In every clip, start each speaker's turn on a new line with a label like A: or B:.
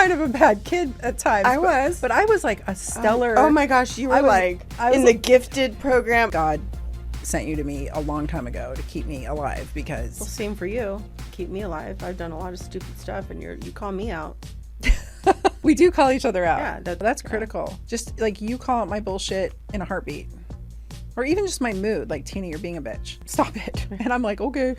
A: kind of a bad kid at times.
B: I was.
A: But I was like a stellar.
B: Oh my gosh, you were in the gifted program.
A: God sent you to me a long time ago to keep me alive because...
B: Well, same for you. Keep me alive. I've done a lot of stupid stuff and you call me out.
A: We do call each other out.
B: Yeah,
A: that's critical. Just like you call out my bullshit in a heartbeat. Or even just my mood, like, Tina, you're being a bitch. Stop it. And I'm like, okay.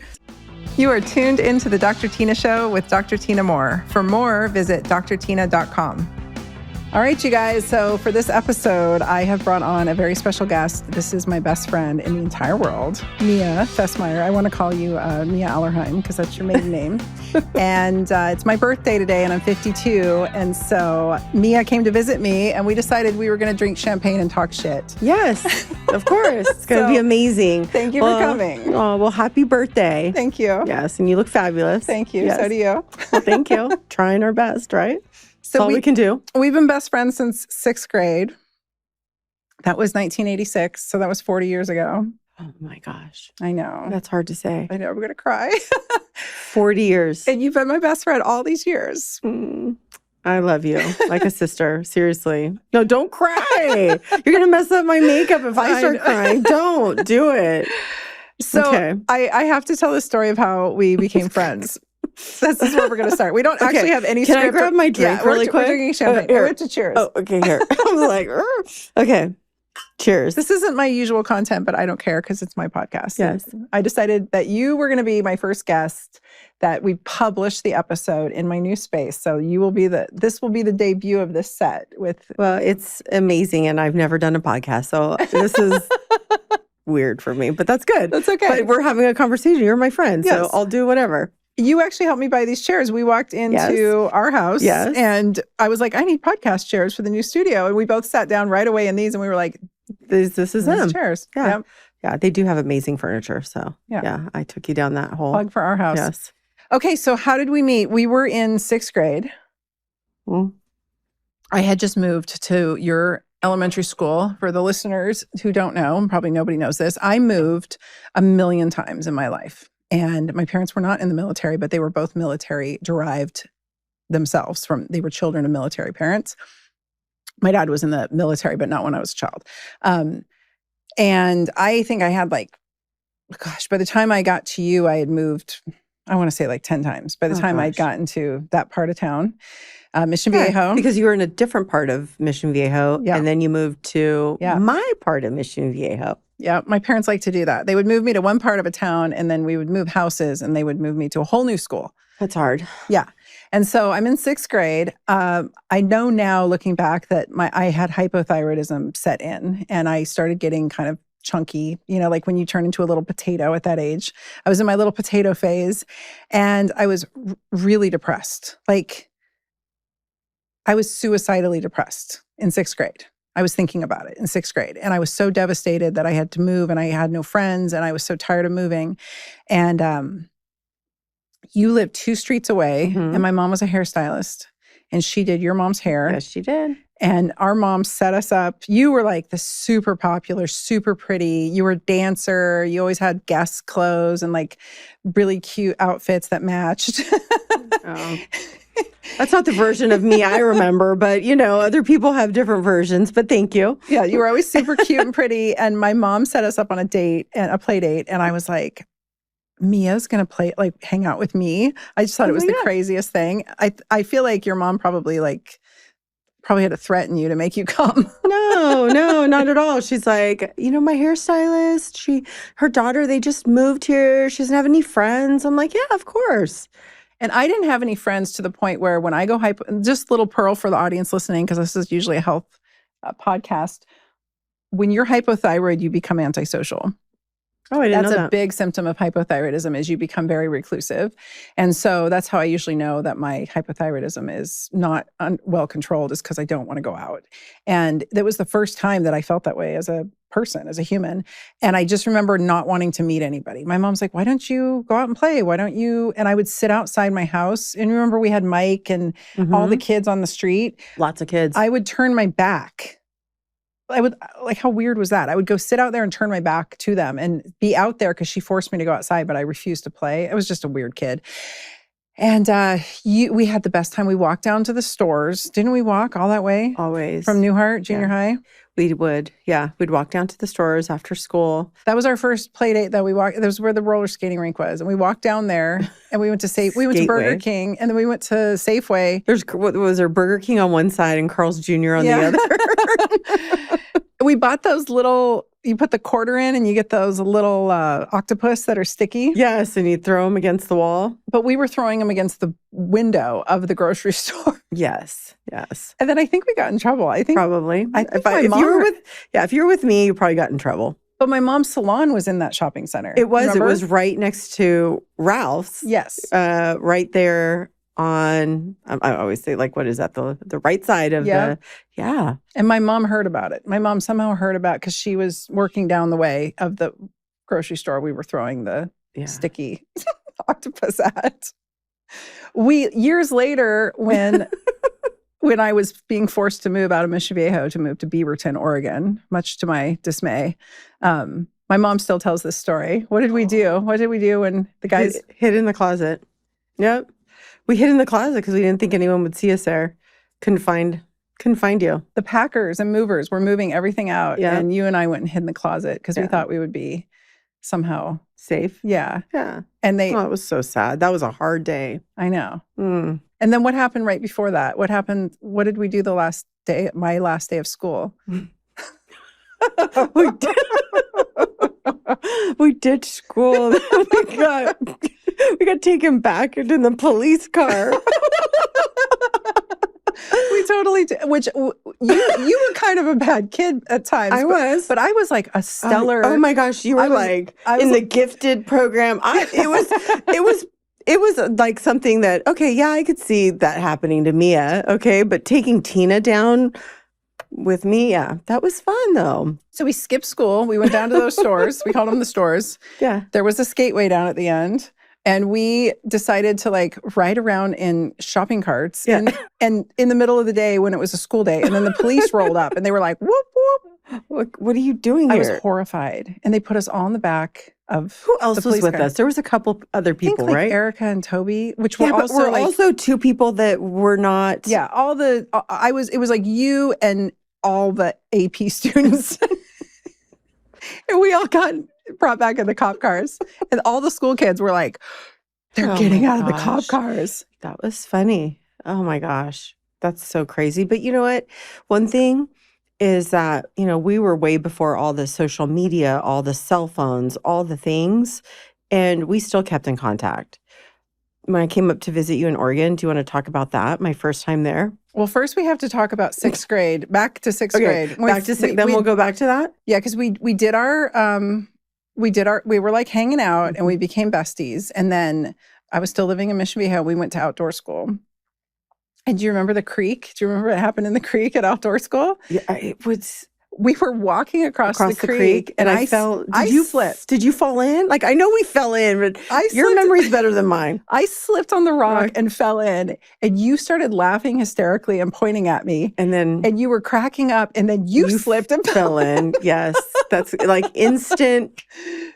A: You are tuned into the Dr. Tina Show with Dr. Tina Moore. For more, visit drtina.com. All right, you guys. So for this episode, I have brought on a very special guest. This is my best friend in the entire world, Mia Fesmire. I want to call you Mia Allerheim because that's your maiden name. And it's my birthday today, and I'm 52. And so Mia came to visit me, and we decided we were going to drink champagne and talk shit.
B: Yes, of course. It's going to be amazing.
A: Thank you for coming.
B: Oh, well, happy birthday.
A: Thank you.
B: Yes, and you look fabulous.
A: Thank you.
B: Yes.
A: So do you.
B: Well, thank you. Trying our best, right?
A: So
B: That's all we can do.
A: We've been best friends since 6th grade. That was 1986. So that was 40 years ago.
B: Oh my gosh.
A: I know.
B: That's hard to say.
A: I know. I'm going to cry.
B: 40 years.
A: And you've been my best friend all these years.
B: I love you. Like a sister. Seriously. No, don't cry. You're going to mess up my makeup if I start crying. Don't do it.
A: So
B: okay.
A: I have to tell the story of how we became friends. This is where we're going to start. We don't actually have any
B: script.
A: Can I
B: grab my drink really quick?
A: We're drinking champagne. We're to cheers.
B: Oh, okay, here. I was like, okay. Cheers.
A: This isn't my usual content, but I don't care because it's my podcast.
B: Yes.
A: I decided that you were going to be my first guest, that we publish the episode in my new space. So this will be the debut of this set with...
B: Well, it's amazing, and I've never done a podcast, so this is... weird for me, but that's good.
A: That's okay.
B: But we're having a conversation. You're my friend, so I'll do whatever.
A: You actually helped me buy these chairs. We walked into our house and I was like, I need podcast chairs for the new studio. And we both sat down right away in these and we were like,
B: this is them.
A: Chairs.
B: Yeah.
A: Yep.
B: Yeah, they do have amazing furniture. So yeah, I took you down that whole
A: plug for our house.
B: Yes.
A: Okay, so how did we meet? We were in 6th grade. I had just moved to your elementary school. For the listeners who don't know, probably nobody knows this, I moved a million times in my life. And my parents were not in the military, but they were both military derived themselves. They were children of military parents. My dad was in the military, but not when I was a child. And I think I had by the time I got to you, I had moved, I want to say 10 times. By the time I'd gotten to that part of town, Mission Viejo.
B: Because you were in a different part of Mission Viejo, and then you moved to my part of Mission Viejo.
A: Yeah, my parents like to do that. They would move me to one part of a town, and then we would move houses, and they would move me to a whole new school.
B: That's hard.
A: Yeah. And so I'm in 6th grade. I know now, looking back, that I had hypothyroidism set in, and I started getting kind of chunky, like when you turn into a little potato at that age. I was in my little potato phase, and I was really depressed. I was suicidally depressed in 6th grade. I was thinking about it in 6th grade. And I was so devastated that I had to move and I had no friends and I was so tired of moving. And you lived 2 streets away and my mom was a hairstylist and she did your mom's hair.
B: Yes, she did.
A: And our mom set us up. You were like the super popular, super pretty. You were a dancer. You always had guest clothes and really cute outfits that matched.
B: Oh. That's not the version of me I remember, but other people have different versions, but thank you.
A: Yeah, you were always super cute and pretty. And my mom set us up on a play date. And I was like, Mia's going to hang out with me. I just thought it was the craziest thing. I feel like your mom probably had to threaten you to make you come.
B: No, not at all. She's like, my hairstylist, her daughter, they just moved here. She doesn't have any friends. I'm like, yeah, of course.
A: And I didn't have any friends to the point where when I go just little pearl for the audience listening, because this is usually a health podcast. When you're hypothyroid, you become antisocial.
B: Oh, I didn't know that.
A: That's a big symptom of hypothyroidism is you become very reclusive. And so that's how I usually know that my hypothyroidism is not well controlled is because I don't want to go out. And that was the first time that I felt that way as a person, as a human. And I just remember not wanting to meet anybody. My mom's like, why don't you go out and play? Why don't you? And I would sit outside my house. And remember we had Mike and all the kids on the street.
B: Lots of kids.
A: I would turn my back. How weird was that? I would go sit out there and turn my back to them and be out there because she forced me to go outside, but I refused to play. I was just a weird kid. And we had the best time. We walked down to the stores. Didn't we walk all that way?
B: Always.
A: From Newhart Junior High?
B: We would. Yeah. We'd walk down to the stores after school.
A: That was our first play date that we walked. That was where the roller skating rink was. And we walked down there and we went to we went to Burger King and then we went to Safeway.
B: Was there Burger King on one side and Carl's Jr. on the other?
A: We bought those little, you put the quarter in and you get those little octopus that are sticky.
B: Yes, and you throw them against the wall.
A: But we were throwing them against the window of the grocery store.
B: Yes.
A: And then I think we got in trouble.
B: Probably.
A: If
B: you were with me, you probably got in trouble.
A: But my mom's salon was in that shopping center.
B: It was.
A: Remember?
B: It was right next to Ralph's.
A: Yes.
B: Right there on, I always say, like, what is that? The right side of the, yeah.
A: And my mom heard about it. My mom somehow heard about it because she was working down the way of the grocery store we were throwing the sticky octopus at. Years later, when I was being forced to move out of Mission Viejo to move to Beaverton, Oregon, much to my dismay, my mom still tells this story. What did we do? What did we do when the guys
B: hid in the closet? Yep. We hid in the closet because we didn't think anyone would see us there. Couldn't find you.
A: The packers and movers were moving everything out. Yeah. And you and I went and hid in the closet because we thought we would be somehow
B: safe.
A: Yeah.
B: Yeah.
A: And
B: it was so sad. That was a hard day.
A: I know. And then what happened right before that? What happened? What did we do the last day, my last day of school?
B: We ditched school. We got taken back in the police car.
A: We totally did. Which you were kind of a bad kid at times.
B: I was,
A: but I was like a stellar.
B: Oh my gosh, you were in the gifted program. It was like something that I could see that happening to Mia. Okay, but taking Tina down with me, that was fun though.
A: So we skipped school. We went down to those stores. We called them the stores.
B: Yeah,
A: there was a skateway down at the end. And we decided to ride around in shopping carts and in the middle of the day when it was a school day. And then the police rolled up and they were like, whoop, whoop.
B: What are you doing here?
A: I was horrified. And they put us all in the back of
B: Who else was with us? There was a couple other people, right?
A: Erica and Toby, which were
B: but we're also two people that were not.
A: Yeah, it was like you and all the AP students. And we all got brought back in the cop cars. And all the school kids were like, they're getting out of the cop cars.
B: That was funny. Oh my gosh. That's so crazy. But you know what? One thing is that, we were way before all the social media, all the cell phones, all the things, and we still kept in contact. When I came up to visit you in Oregon, do you want to talk about that? My first time there?
A: Well, first we have to talk about sixth grade. Back to sixth grade.
B: Back to sixth. Then we'll go back to that?
A: Yeah, because we were like hanging out and we became besties. And then I was still living in Mission Viejo. We went to outdoor school. And do you remember the creek? Do you remember what happened in the creek at outdoor school?
B: Yeah, it was.
A: We were walking across the creek and I fell.
B: You flipped. Did you fall in? I know we fell in, but your memory's better than mine.
A: I slipped on the rock and fell in, and you started laughing hysterically and pointing at me. And you were cracking up, and then you slipped and
B: fell in. Yes, that's instant.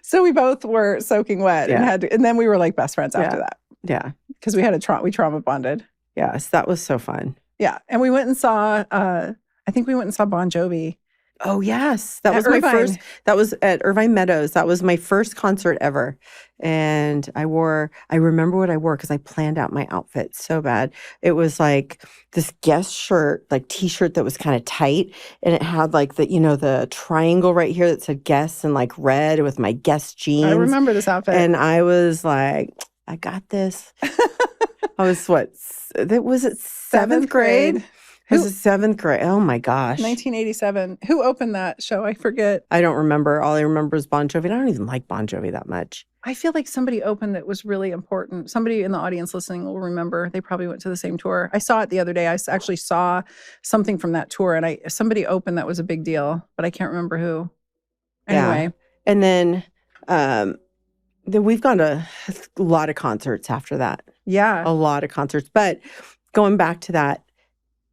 A: So we both were soaking wet and then we were like best friends after that.
B: Yeah,
A: because we trauma bonded.
B: Yes, that was so fun.
A: Yeah, and we went and saw. I think we went and saw Bon Jovi.
B: Oh, yes. That was my first. That was at Irvine Meadows. That was my first concert ever. And I remember what I wore because I planned out my outfit so bad. It was like this Guess shirt, t-shirt that was kind of tight. And it had the triangle right here that said Guess and red with my Guess jeans. I
A: remember this outfit.
B: And I was like, I got this. I was was it seventh grade? It was seventh grade. Oh my gosh.
A: 1987. Who opened that show? I forget.
B: I don't remember. All I remember is Bon Jovi. And I don't even like Bon Jovi that much.
A: I feel like somebody opened that was really important. Somebody in the audience listening will remember. They probably went to the same tour. I saw it the other day. I actually saw something from that tour and somebody opened that was a big deal, but I can't remember who. Anyway.
B: Yeah. And then we've gone to a lot of concerts after that.
A: Yeah.
B: A lot of concerts. But going back to that,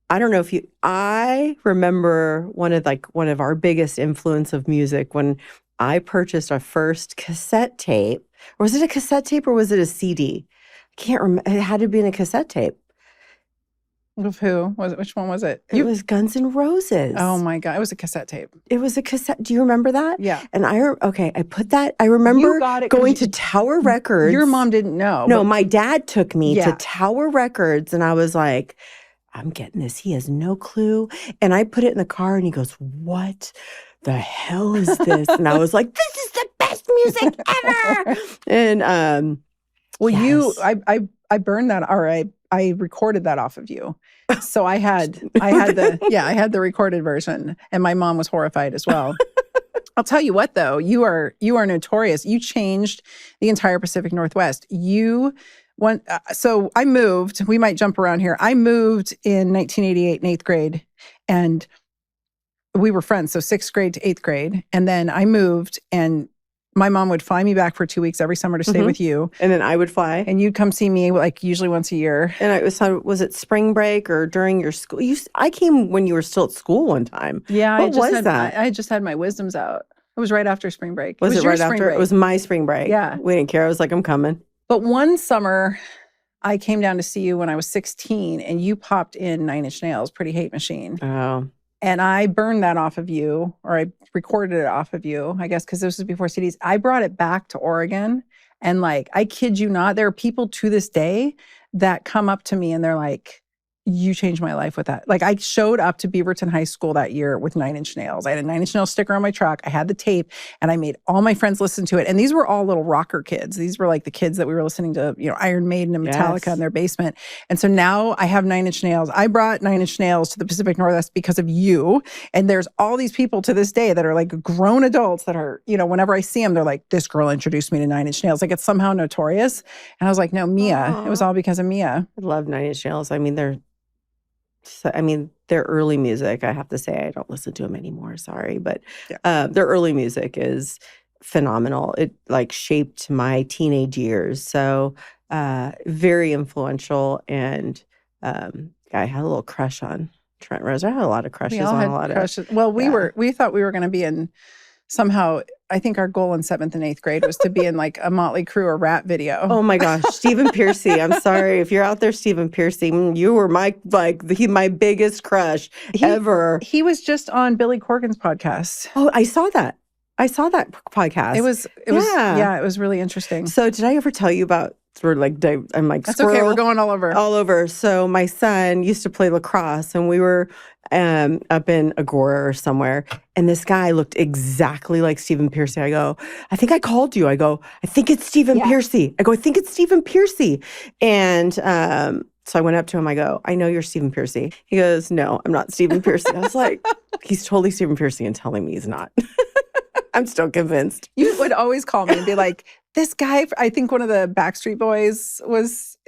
B: I don't know if I remember one of our biggest influence of music when I purchased our first cassette tape. Or was it a cassette tape or was it a CD? can't remember. It had to be in a cassette tape.
A: Of who? Was it? Which one was it?
B: It was Guns N' Roses.
A: Oh my God. It was a cassette tape.
B: It was a cassette. Do you remember that?
A: Yeah.
B: And I put that. I remember going to Tower Records.
A: Your mom didn't know.
B: No, my dad took me to Tower Records, and I was like, I'm getting this. He has no clue. And I put it in the car, and he goes, what the hell is this? And I was like, this is the best music ever. And
A: well, yes. I burned that, or I recorded that off of you. So I had the recorded version, and my mom was horrified as well. I'll tell you what, though, you are notorious. You changed the entire Pacific Northwest. So I moved. We might jump around here. I moved in 1988 in 8th grade, and we were friends. So 6th grade to 8th grade, and then I moved, and my mom would fly me back for 2 weeks every summer to stay with you.
B: And then I would fly.
A: And you'd come see me like usually once a year.
B: And was it spring break or during your school? I came when you were still at school one time.
A: Yeah.
B: What was that?
A: I just had my wisdoms out. It was right after spring break.
B: Was it right after? Break. It was my spring break.
A: Yeah.
B: We didn't care. I was like, I'm coming.
A: But one summer, I came down to see you when I was 16, and you popped in 9 Inch Nails, Pretty Hate Machine.
B: Oh.
A: And I burned that off of you, or I recorded it off of you, I guess, because this was before CDs. I brought it back to Oregon. And like, I kid you not, there are people to this day that come up to me and they're like, you changed my life with that. Like, I showed up to Beaverton High School that year with 9 Inch Nails. I had a 9 Inch Nails sticker on my truck. I had the tape, and I made all my friends listen to it. And these were all little rocker kids. These were like the kids that we were listening to, Iron Maiden and Metallica in their basement. And so now I have 9 Inch Nails. I brought 9 Inch Nails to the Pacific Northwest because of you. And there's all these people to this day that are like grown adults that are, whenever I see them, they're like, this girl introduced me to 9 Inch Nails. Like, it's somehow notorious. And I was like, no, Mia. Aww. It was all because of Mia.
B: I love 9 Inch Nails. I mean, their early music, I have to say, I don't listen to them anymore. Sorry. But their early music is phenomenal. It like shaped my teenage years. So very influential. And I had a little crush on Trent Reznor. I had a lot of crushes on a lot of.
A: Well, we thought we were going to be in somehow. I think our goal in 7th and 8th grade was to be in like a Motley Crue or Rat video.
B: Oh my gosh, Stephen Piercy! I'm sorry if you're out there, Stephen Piercy. You were my biggest crush ever.
A: He was just on Billy Corgan's podcast.
B: Oh, I saw that podcast.
A: It was really interesting.
B: So did I ever tell you about? I'm like,
A: that's okay. We're going all over.
B: All over. So my son used to play lacrosse, and we were up in Agora or somewhere, and this guy looked exactly like Stephen Piercy. I go, I think I called you. I go, I think it's Stephen Piercy. I go, I think it's Stephen Piercy. And so I went up to him. I go, I know you're Stephen Piercy. He goes, no, I'm not Stephen Piercy. I was like, he's totally Stephen Piercy and telling me he's not. I'm still convinced.
A: You would always call me and be like, this guy, I think one of the Backstreet Boys was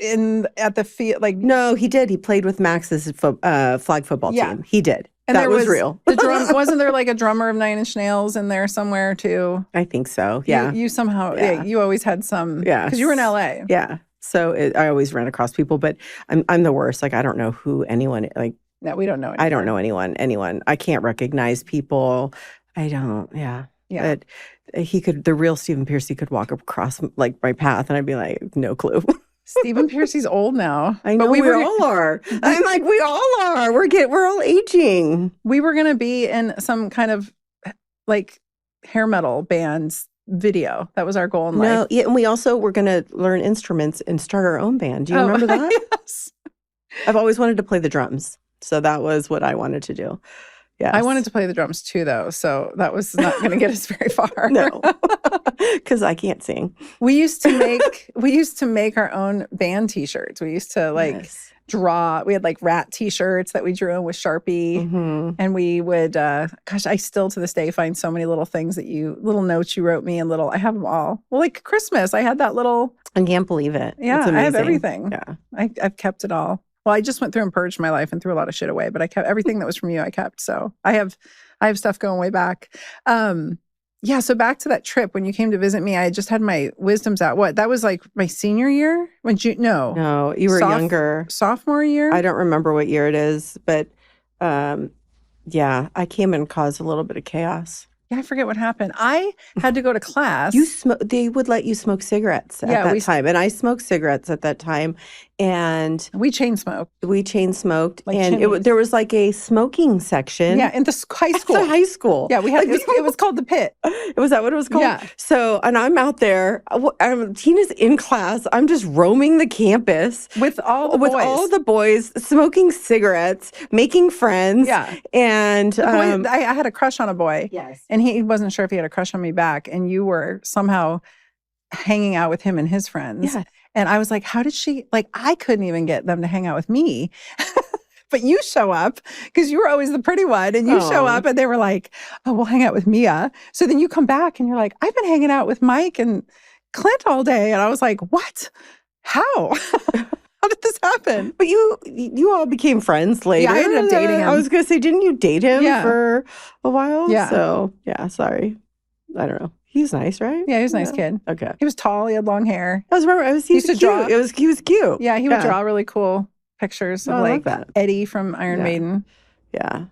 A: at the field. Like,
B: no, he did. He played with Max's flag football team. He did.
A: And
B: that was real.
A: Wasn't there like a drummer of 9 Inch Nails in there somewhere too?
B: I think so. Yeah.
A: You somehow, you always had some. Yeah. Because you were in LA.
B: Yeah. So I always ran across people, but I'm the worst. Like, I don't know who anyone, like.
A: No, we don't know anyone.
B: I don't know anyone. I can't recognize people. I don't. Yeah.
A: Yeah.
B: But the real Stephen Piercy could walk across like my path, and I'd be like, no clue.
A: Stephen Piercy's old now.
B: I know, we all are. I'm like, we all are. We're all aging.
A: We were gonna be in some kind of like hair metal band's video. That was our goal in life.
B: No, yeah, and we also were gonna learn instruments and start our own band. Do you remember that?
A: Yes.
B: I've always wanted to play the drums, so that was what I wanted to do. Yes.
A: I wanted to play the drums too, though, so that was not going to get us very far.
B: No, because I can't sing.
A: We used to make our own band T-shirts. We used to draw. We had like rat T-shirts that we drew in with Sharpie, and we would. I still to this day find so many little things little notes you wrote me, and I have them all. Well, like Christmas, I had that little.
B: I can't believe it.
A: Yeah, I have everything.
B: Yeah,
A: I've kept it all. Well, I just went through and purged my life and threw a lot of shit away, but I kept everything that was from you. I kept. So I have stuff going way back. So back to that trip when you came to visit me, I just had my wisdoms out. What? That was like my senior year?
B: No, you were younger.
A: Sophomore year?
B: I don't remember what year it is, but I came and caused a little bit of chaos.
A: Yeah, I forget what happened. I had to go to class.
B: They would let you smoke cigarettes at that time. And I smoked cigarettes at that time. And
A: we chain smoked.
B: Like and there was like a smoking section.
A: Yeah, in the high school.
B: At the high school.
A: Yeah, we had it was called the pit.
B: Was that what it was called?
A: Yeah.
B: So, and I'm out there. Tina's in class. I'm just roaming the campus
A: with all
B: the boys, smoking cigarettes, making friends.
A: Yeah.
B: And
A: I had a crush on a boy.
B: Yes.
A: And he wasn't sure if he had a crush on me back. And you were somehow hanging out with him and his friends.
B: Yeah.
A: And I was like, how did she, like, I couldn't even get them to hang out with me. But you show up because you were always the pretty one. And you show up and they were like, oh, we'll hang out with Mia. So then you come back and you're like, I've been hanging out with Mike and Clint all day. And I was like, what? How? How did this happen?
B: But you all became friends later.
A: Yeah, I ended up dating him.
B: I was going to say, didn't you date him for a while?
A: Yeah.
B: So, yeah, sorry. I don't know. He's nice, right?
A: Yeah, he was a nice kid.
B: Okay.
A: He was tall. He had long hair.
B: He used to draw. He was cute.
A: Yeah, he would draw really cool pictures of like Eddie from Iron Maiden.
B: Yeah.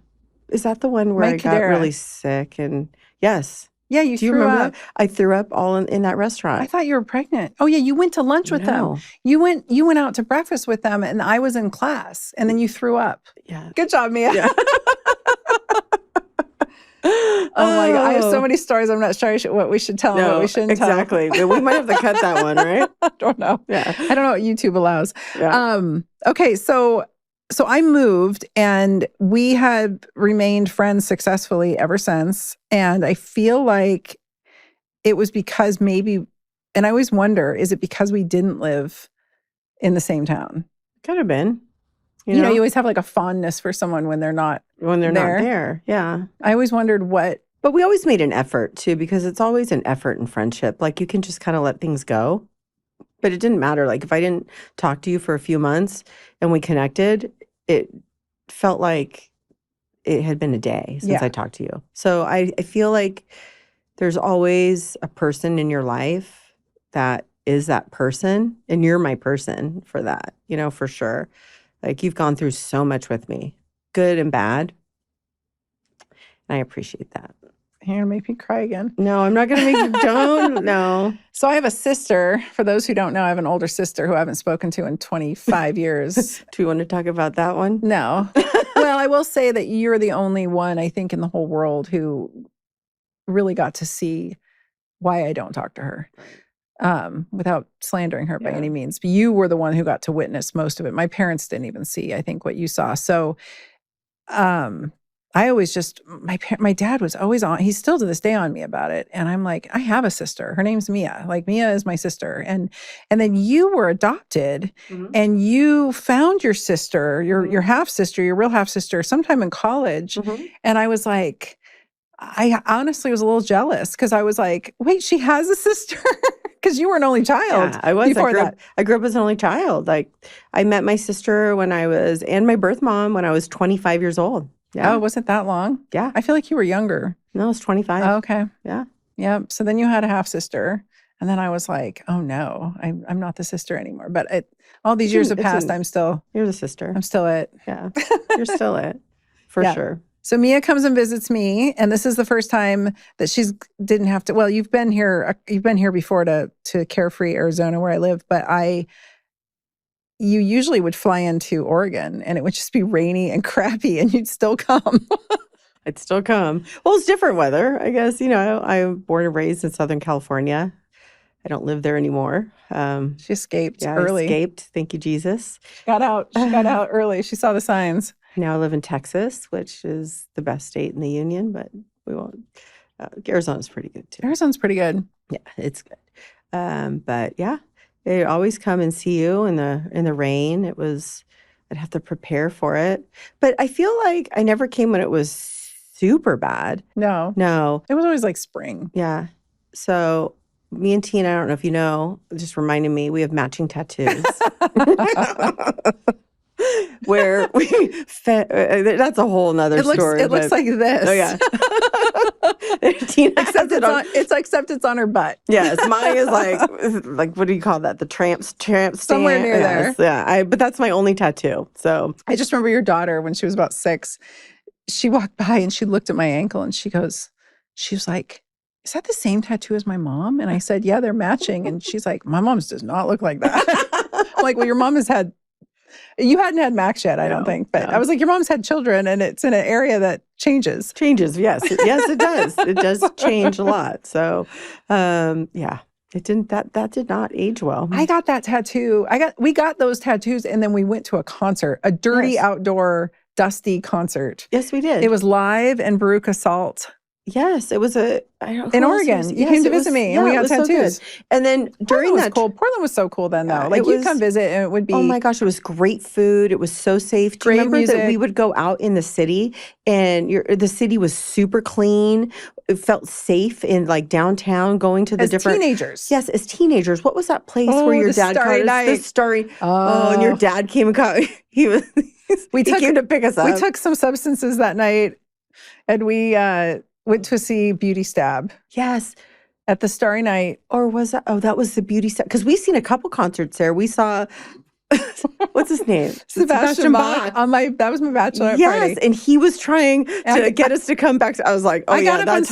B: Is that the one where I got really sick? And yes.
A: Yeah, you
B: threw
A: remember
B: up. That? I threw up all in that restaurant.
A: I thought you were pregnant. Oh yeah, you went to lunch with them. You went out to breakfast with them, and I was in class, and then you threw up.
B: Yeah.
A: Good job, Mia.
B: Yeah.
A: Oh my God. I have so many stories. I'm not sure what we should tell and what we shouldn't tell.
B: Exactly. We might have to cut that one, right?
A: I don't know.
B: Yeah.
A: I don't know what YouTube allows.
B: Yeah.
A: Okay. So I moved and we had remained friends successfully ever since. And I feel like it was because maybe, and I always wonder, is it because we didn't live in the same town?
B: Could have been.
A: You know, you always have like a fondness for someone when they're not
B: there. Yeah.
A: I always wondered what.
B: But we always made an effort too, because it's always an effort in friendship. Like you can just kind of let things go. But it didn't matter. Like if I didn't talk to you for a few months and we connected, it felt like it had been a day since I talked to you. So I feel like there's always a person in your life that is that person. And you're my person for that, for sure. Like you've gone through so much with me, good and bad. And I appreciate that.
A: You're going to make me cry again.
B: No, I'm not going to make you, don't, no.
A: So I have a sister. For those who don't know, I have an older sister who I haven't spoken to in 25 years.
B: Do you want to talk about that one?
A: No. Well, I will say that you're the only one, I think, in the whole world who really got to see why I don't talk to her. Without slandering her by any means. But you were the one who got to witness most of it. My parents didn't even see, I think, what you saw. So I always just, my dad was always on, he's still to this day on me about it. And I'm like, I have a sister. Her name's Mia. Like Mia is my sister. And then you were adopted and you found your sister, your half sister, your real half sister sometime in college. And I was like, I honestly was a little jealous because I was like, wait, she has a sister? Because you were an only child.
B: Yeah, I was. I grew up as an only child. Like I met my sister and my birth mom when I was 25 years old. Yeah.
A: Oh, was it that long?
B: Yeah.
A: I feel like you were younger.
B: No, I was 25.
A: Oh, okay.
B: Yeah.
A: Yeah. So then you had a half sister. And then I was like, oh no, I'm not the sister anymore. But all these years have passed.
B: You're the sister.
A: I'm still it.
B: Yeah. You're still it. For sure.
A: So Mia comes and visits me, and this is the first time that didn't have to. Well, you've been here before to Carefree, Arizona, where I live, but you usually would fly into Oregon, and it would just be rainy and crappy, and you'd still come.
B: I'd still come. Well, it's different weather, I guess. I'm born and raised in Southern California. I don't live there anymore.
A: She escaped early.
B: I escaped. Thank you, Jesus.
A: She got out early. She saw the signs.
B: Now I live in Texas, which is the best state in the union, but we won't. Arizona's pretty good too.
A: Arizona's pretty good.
B: Yeah, it's good. But yeah, they always come and see you in the rain. I'd have to prepare for it. But I feel like I never came when it was super bad.
A: No. It was always like spring.
B: Yeah. So me and Tina, I don't know if you know, just reminded me, we have matching tattoos. Where that's a whole nother story.
A: It looks like this.
B: Oh yeah. Tina
A: except it's on her butt.
B: Yes, mine is like what do you call that? The tramp stand.
A: Somewhere near there.
B: Yeah, but that's my only tattoo. So
A: I just remember your daughter when she was about 6. She walked by and she looked at my ankle and she goes, She was like, is that the same tattoo as my mom? And I said, yeah, they're matching. And she's like, my mom's does not look like that. I'm like, well, your mom you hadn't had Max yet, I don't think. But I was like, your mom's had children and it's in an area that changes.
B: Changes, yes. Yes, it does. It does change a lot. So, yeah. It didn't, that did not age well.
A: I got that tattoo. We got those tattoos and then we went to a concert, a dirty outdoor, dusty concert.
B: Yes, we did.
A: It was live in Veruca Salt.
B: Yes, it was in
A: Oregon. You came to visit me and we got tattoos.
B: So and then during that,
A: cool. Portland was so cool then though. Like you'd come visit and it would be.
B: Oh my gosh, it was great food. It was so safe. Do you remember music. That we would go out in the city and the city was super clean. It felt safe in like downtown going to the
A: as
B: different.
A: Teenagers.
B: Yes, as teenagers. What was that place where your dad caught us? The Starry. Oh, and your dad came and caught. He came to pick us up.
A: We took some substances that night and we went to see Beauty Stab.
B: Yes.
A: At the Starry Night.
B: Or was that? Oh, that was the Beauty Stab. Because we've seen a couple concerts there. We saw, what's his name?
A: Sebastian Bach. That was my bachelorette party.
B: Yes, and he was trying to get us to come back. I was like, I got up on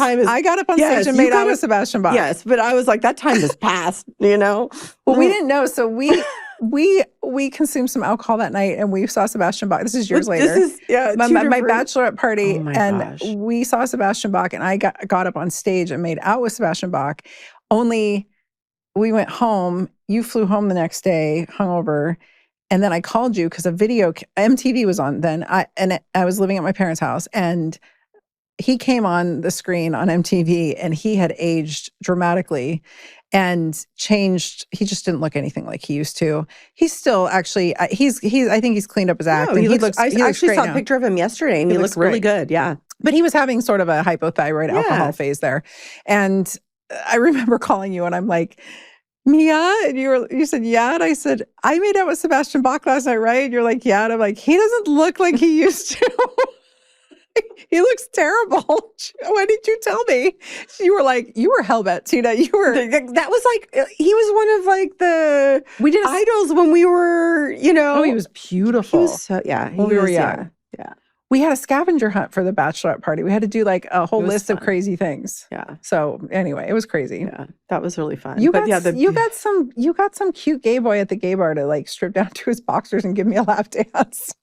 A: stage and made out with Sebastian Bach.
B: Yes, but I was like, that time has passed, you know?
A: Well, we didn't know. So we consumed some alcohol that night and we saw Sebastian Bach. This is years later.
B: This is,
A: my bachelorette party.
B: Gosh.
A: We saw Sebastian Bach and I got up on stage and made out with Sebastian Bach. Only we went home. You flew home the next day, hungover. And then I called you because MTV was on then. I was living at my parents' house and he came on the screen on MTV and he had aged dramatically and changed. He just didn't look anything like he used to. He's still actually, I think he's cleaned up his act.
B: No, I actually saw a picture of him yesterday and he looked really good. Yeah.
A: But he was having sort of a hypothyroid alcohol phase there. And I remember calling you and I'm like, Mia, and you said, yeah. And I said, I made out with Sebastian Bach last night, right? And you're like, yeah. And I'm like, he doesn't look like he used to. He looks terrible. Why didn't you tell me? You were hellbent, Tina. You were.
B: That was like, he was one of like the idols when we were, you know.
A: Oh, he was beautiful.
B: He was so, yeah.
A: When we were young.
B: Yeah.
A: We had a scavenger hunt for the bachelorette party. We had to do like a whole list of crazy things.
B: Yeah.
A: So anyway, it was crazy.
B: Yeah. That was really fun.
A: You got some cute gay boy at the gay bar to like strip down to his boxers and give me a lap dance.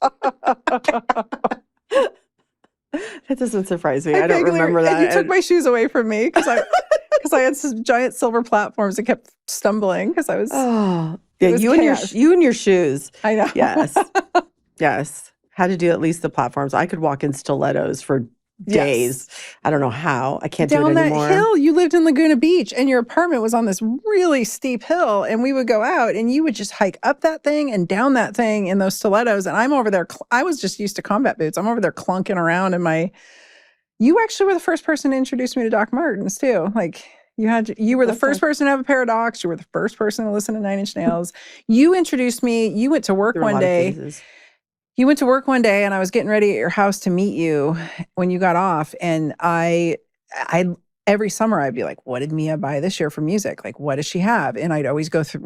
B: That doesn't surprise me. I don't remember that.
A: And you took my shoes away from me because I had some giant silver platforms that kept stumbling because I was.
B: Oh, yeah. You and your shoes.
A: I know.
B: Yes. Yes. Had to do at least the platforms. I could walk in stilettos for days. Yes. I don't know how. I can't do it anymore.
A: Down that hill, you lived in Laguna Beach and your apartment was on this really steep hill and we would go out and you would just hike up that thing and down that thing in those stilettos. And I'm over there. I was just used to combat boots. I'm over there clunking around you actually were the first person to introduce me to Doc Martens too. Like you were the first person to have a pair of Docs. You were the first person to listen to Nine Inch Nails. You introduced me. You went to work one day. You went to work one day and I was getting ready at your house to meet you when you got off. And I every summer I'd be like, what did Mia buy this year for music? Like, what does she have? And I'd always go through,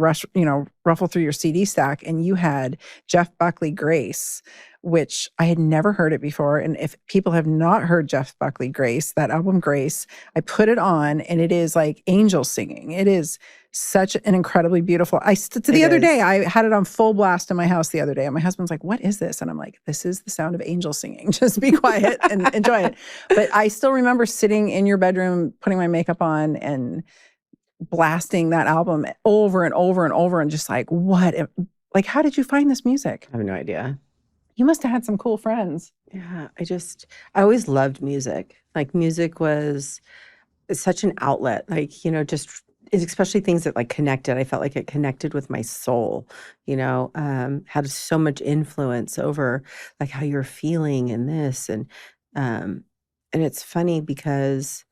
A: ruffle through your CD stack. And you had Jeff Buckley Grace, which I had never heard it before. And if people have not heard Jeff Buckley Grace, that album Grace, I put it on and it is like angels singing. It is such an incredibly beautiful. The other day, I had it on full blast in my house the other day. And my husband's like, what is this? And I'm like, this is the sound of angels singing. Just be quiet and enjoy it. But I still remember sitting in your bedroom, putting my makeup on and blasting that album over and over and over and just like, like, how did you find this music?
B: I have no idea.
A: You must have had some cool friends.
B: Yeah, I always loved music. Like music was such an outlet, like, just especially things that like connected. I felt like it connected with my soul, had so much influence over like how you're feeling and this. And it's funny because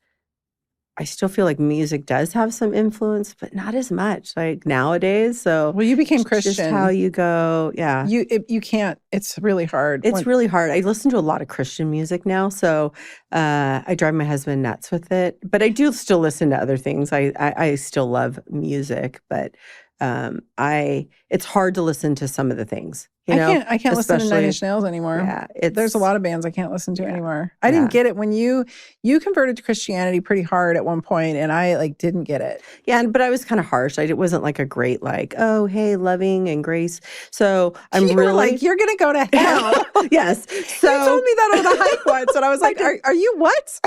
B: I still feel like music does have some influence, but not as much like nowadays. So
A: well, you became Christian.
B: Just how you go. Yeah.
A: You can't, it's really hard.
B: It's really hard. I listen to a lot of Christian music now. So I drive my husband nuts with it, but I do still listen to other things. I still love music, but It's hard to listen to some of the things,
A: I can't listen to Nine Inch Nails anymore.
B: Yeah,
A: there's a lot of bands I can't listen to anymore. I
B: Yeah.
A: didn't get it when you converted to Christianity pretty hard at one point, and I like didn't get it.
B: Yeah, but I was kind of harsh. It wasn't like a great like, oh hey, loving and grace. So I'm
A: You
B: really
A: were like, you're gonna go to hell.
B: Yes. So
A: you told me that on the hike once, and I was like, are you what?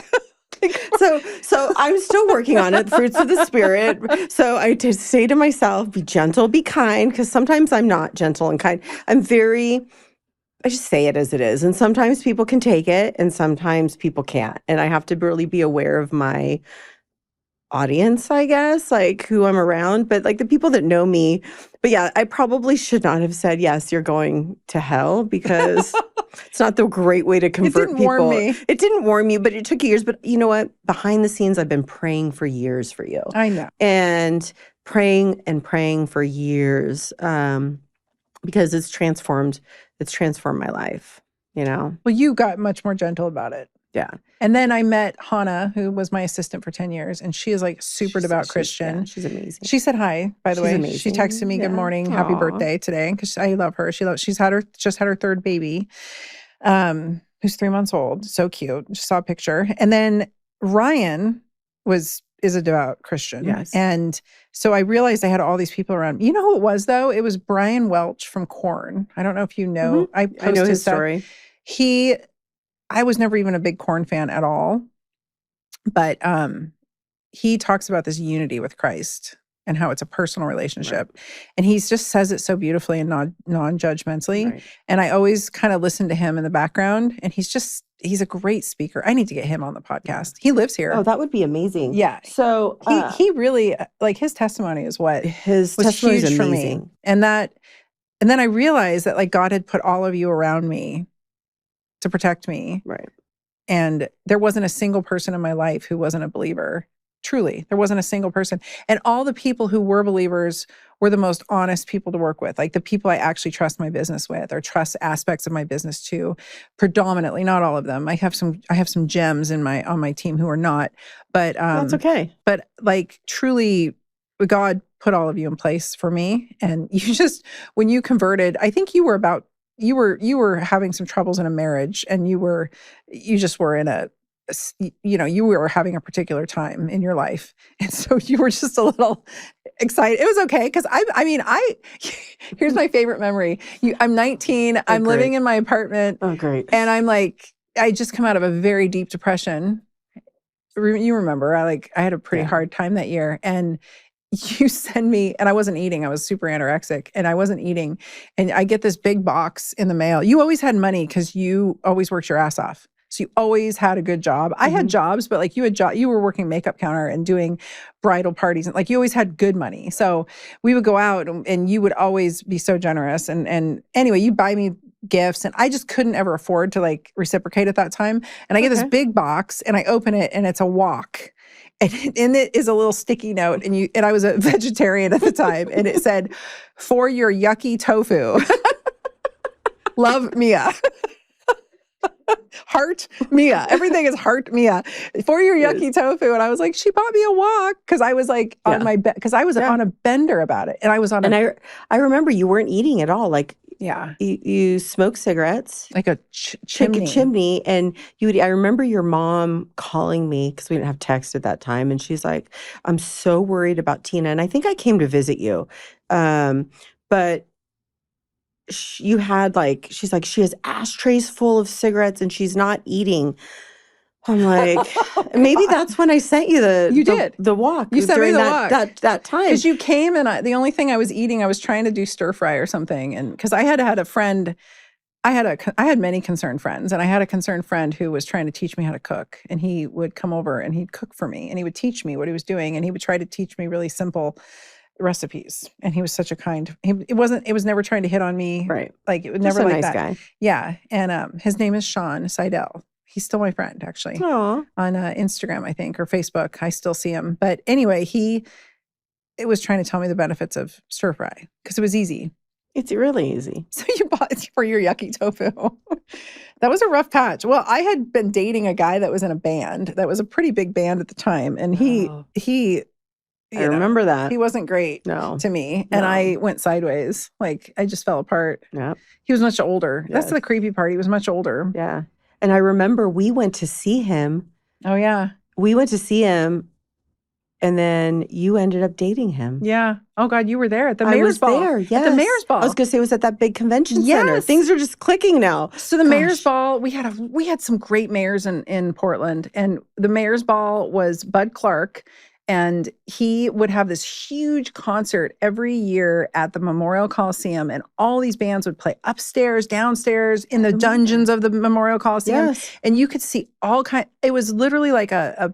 B: So I'm still working on it, fruits of the spirit. So I just say to myself, be gentle, be kind, because sometimes I'm not gentle and kind. I just say it as it is. And sometimes people can take it and sometimes people can't. And I have to really be aware of my audience, I guess, like who I'm around, but like the people that know me. But yeah, I probably should not have said, yes, you're going to hell, because it's not the great way to convert people.
A: Warm me.
B: It didn't warm me, but it took years. But you know what? Behind the scenes, I've been praying for years for you.
A: I know.
B: And praying for years, because it's transformed my life, you know?
A: Well, you got much more gentle about it.
B: Yeah.
A: And then I met Hannah, who was my assistant for 10 years, and she is like super devout Christian.
B: She's amazing.
A: She said hi, by the way.
B: Amazing.
A: She texted me, good morning, happy birthday today, because I love her. She's just had her third baby, who's 3 months old. So cute. Just saw a picture. And then Ryan is a devout Christian.
B: Yes.
A: And so I realized I had all these people around me. You know who it was, though? It was Brian Welch from Korn. I don't know if you know.
B: Mm-hmm. I know his story.
A: I was never even a big Korn fan at all. But he talks about this unity with Christ and how it's a personal relationship. Right. And he just says it so beautifully and non-judgmentally. Right. And I always kind of listen to him in the background. And he's a great speaker. I need to get him on the podcast. He lives here.
B: Oh, that would be amazing.
A: Yeah.
B: So
A: he really, like, his testimony is what
B: was
A: huge for me. And then I realized that like God had put all of you around me to protect me.
B: Right.
A: And there wasn't a single person in my life who wasn't a believer. Truly, there wasn't a single person. And all the people who were believers were the most honest people to work with. Like the people I actually trust my business with, or trust aspects of my business to. Predominantly, not all of them. I have some gems on my team who are not. But
B: that's okay.
A: But like truly, God put all of you in place for me. And when you converted, I think you were having some troubles in a marriage, and you just were in you were having a particular time in your life. And so you were just a little excited. It was okay. Because here's my favorite memory. I'm 19. I'm living in my apartment.
B: Oh, great.
A: And I'm like, I just come out of a very deep depression. You remember, I had a pretty hard time that year. And you send me, and I wasn't eating. I was super anorexic and I wasn't eating. And I get this big box in the mail. You always had money because you always worked your ass off. So you always had a good job. I had jobs, but like you were working makeup counter and doing bridal parties, and like you always had good money. So we would go out and you would always be so generous. And anyway, you buy me gifts, and I just couldn't ever afford to like reciprocate at that time. And I get this big box and I open it and it's a wok. And in it is a little sticky note, and I was a vegetarian at the time, and it said, "For your yucky tofu, love Mia." Heart Mia. Everything is heart Mia. For your yucky tofu. And I was like, she bought me a wok, because I was like on my bed, because I was on a bender about it. And I was on
B: I remember you weren't eating at all. Like, you smoked cigarettes,
A: like a
B: chimney, and I remember your mom calling me, because we didn't have text at that time, and she's like, "I'm so worried about Tina." And I think I came to visit you, but you had she's like, she has ashtrays full of cigarettes and she's not eating. I'm like, maybe that's when I sent you the walk.
A: You sent me the walk
B: that time,
A: because you came, and the only thing I was eating, I was trying to do stir fry or something, and because I had a friend, I had many concerned friends, and I had a concerned friend who was trying to teach me how to cook, and he would come over and he'd cook for me, and he would teach me what he was doing, and he would try to teach me really simple recipes. And he was such a kind. It was never trying to hit on me,
B: right?
A: Like it was never like
B: nice
A: that.
B: Guy.
A: Yeah, and his name is Sean Seidel. He's still my friend, actually.
B: Aww.
A: On Instagram, I think, or Facebook. I still see him. But anyway, it was trying to tell me the benefits of stir fry, because it was easy.
B: It's really easy.
A: So you bought it for your yucky tofu. That was a rough patch. Well, I had been dating a guy that was in a band that was a pretty big band at the time, and he
B: I remember that.
A: He wasn't great to me. And I went sideways. Like, I just fell apart.
B: Yeah.
A: He was much older. Yes. That's the creepy part. He was much older.
B: Yeah. And I remember we went to see him.
A: Oh, yeah.
B: We went to see him. And then you ended up dating him.
A: Yeah. Oh, God, you were there at the mayor's ball.
B: I was there, yes.
A: At the mayor's ball.
B: I was going to say it was at that big convention center. Things are just clicking now.
A: So the mayor's ball, we had some great mayors in Portland. And the mayor's ball was Bud Clark. And he would have this huge concert every year at the Memorial Coliseum. And all these bands would play upstairs, downstairs, in the dungeons of the Memorial Coliseum. Yes. And you could see it was literally like a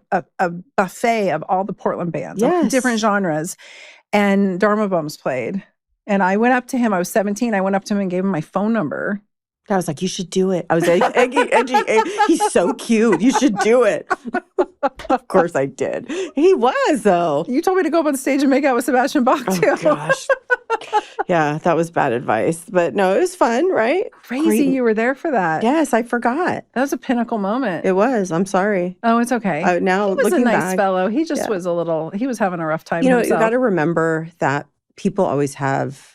A: buffet of all the Portland bands, different genres. And Dharma Bums played. And I went up to him. I was 17. I went up to him and gave him my phone number.
B: I was like, you should do it. I was like, he's so cute. You should do it. Of course I did. He was, though.
A: You told me to go up on stage and make out with Sebastian Bach, too.
B: Oh, gosh. Yeah, that was bad advice. But no, it was fun, right?
A: Crazy you were there for that.
B: Yes, I forgot.
A: That was a pinnacle moment.
B: It was. I'm sorry.
A: Oh, it's okay.
B: Now,
A: he was a nice fellow. He just was he was having a rough time
B: himself.
A: You
B: got to remember that people always have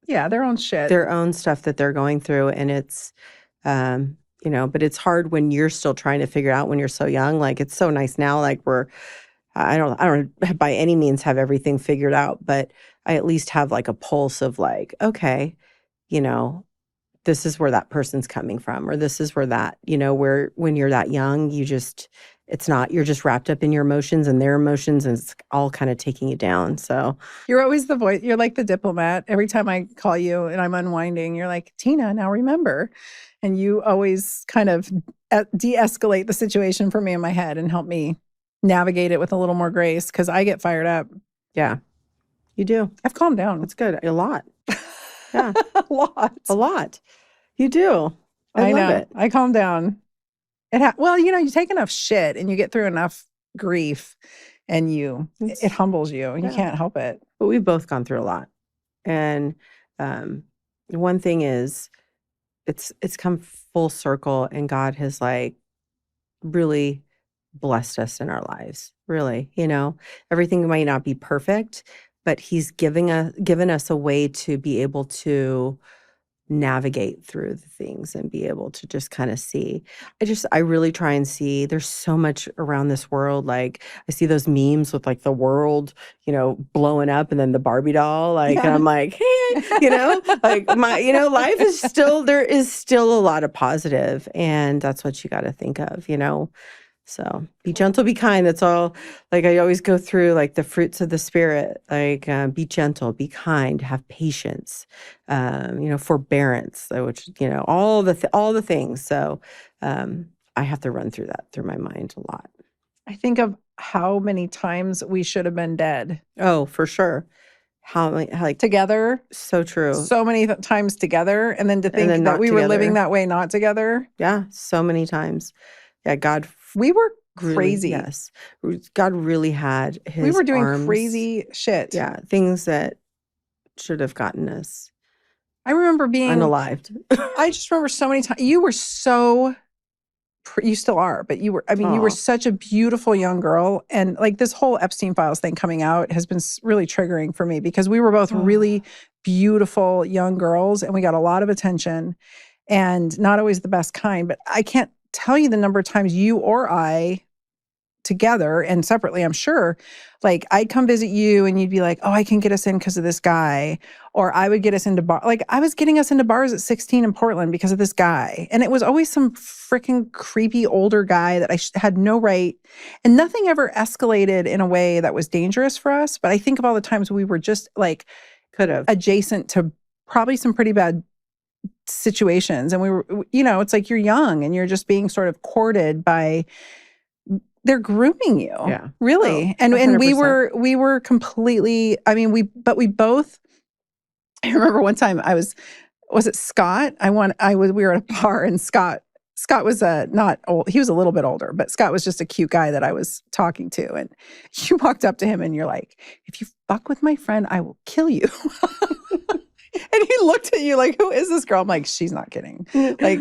A: their own shit.
B: Their own stuff that they're going through. And it's, but it's hard when you're still trying to figure out when you're so young. Like, it's so nice now. Like, I don't by any means have everything figured out, but I at least have like a pulse of like, okay, this is where that person's coming from, or this is where that, where when you're that young, you're just wrapped up in your emotions and their emotions, and it's all kind of taking you down. So
A: you're always the voice. You're like the diplomat. Every time I call you and I'm unwinding, you're like, Tina, now remember. And you always kind of de-escalate the situation for me in my head and help me navigate it with a little more grace, because I get fired up.
B: Yeah, you do.
A: I've calmed down.
B: That's good. A lot. Yeah.
A: A lot.
B: You do. I love it.
A: I calm down. You take enough shit and you get through enough grief, and it humbles you. You can't help it.
B: But we've both gone through a lot. And one thing is, it's come full circle, and God has like really blessed us in our lives. Really, everything might not be perfect, but He's given us a way to be able to navigate through the things and be able to just kind of see. I really try and see. There's so much around this world. Like, I see those memes with like the world, blowing up, and then the Barbie doll, like, and I'm like, hey, like life is still, there is still a lot of positive, and that's what you got to think of, So be gentle, be kind. That's all. Like, I always go through like the fruits of the Spirit, like be gentle, be kind, have patience, forbearance, which, all the things. So I have to run through that through my mind a lot.
A: I think of how many times we should have been dead.
B: Oh, for sure. How like
A: together. So true. So many times together. And then to think that we were living that way, not together.
B: Yeah. So many times. Yeah. God.
A: We were crazy.
B: Really, yes. God really had His
A: We were doing
B: arms,
A: crazy shit.
B: Yeah. Things that should have gotten us.
A: I remember being
B: unalived.
A: I just remember so many times. You were so, you still are, but you were, you were such a beautiful young girl. And like this whole Epstein Files thing coming out has been really triggering for me, because we were both really beautiful young girls, and we got a lot of attention, and not always the best kind. But I can't tell you the number of times you or I, together and separately, I'm sure, like I'd come visit you and you'd be like, oh, I can get us in because of this guy. Or I would get us into bar. Like, I was getting us into bars at 16 in Portland because of this guy. And it was always some freaking creepy older guy that I had no right. And nothing ever escalated in a way that was dangerous for us. But I think of all the times we were just like
B: could have
A: adjacent to probably some pretty bad situations. And we were, it's like you're young and you're just being sort of courted by, they're grooming you.
B: Yeah.
A: Really. And we were completely, we both, I remember one time was it Scott? we were at a bar, and Scott was not old. He was a little bit older, but Scott was just a cute guy that I was talking to. And you walked up to him and you're like, if you fuck with my friend, I will kill you. And he looked at you like, who is this girl? I'm like, she's not kidding. Like,